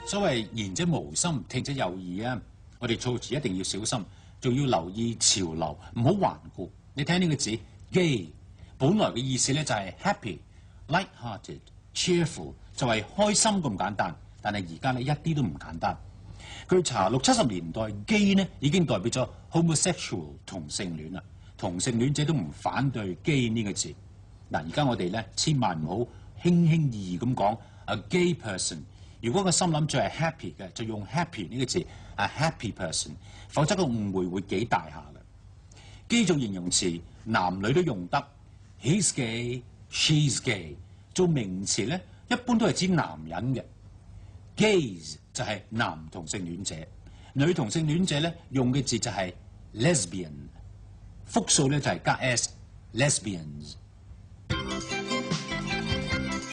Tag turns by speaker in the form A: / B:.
A: 所謂言者無心，聽者有意啊！我哋措辭一定要小心，仲要留意潮流，唔好頑固。你睇呢個字 gay， 本來嘅意思咧就係 happy、light-hearted、cheerful， 就係開心咁簡單。但係而家咧一啲都唔簡單。據查60、70年代 gay 呢已經代表咗 homosexual 同性戀啦，同性戀者都唔反對 gay 呢個字。嗱，而家我哋咧千萬唔好輕輕易易咁講 a gay person。如果個心諗住係 happy 嘅，就用 happy 呢個字 a happy person， 否則個誤會會幾大下嘅。gay 做形容詞，男女都用得 ，he's gay、she's gay。做名詞咧，一般都係指男人嘅。gays 就係男同性戀者，女同性戀者咧用嘅字就係 lesbian， 複數咧就係加 s lesbians。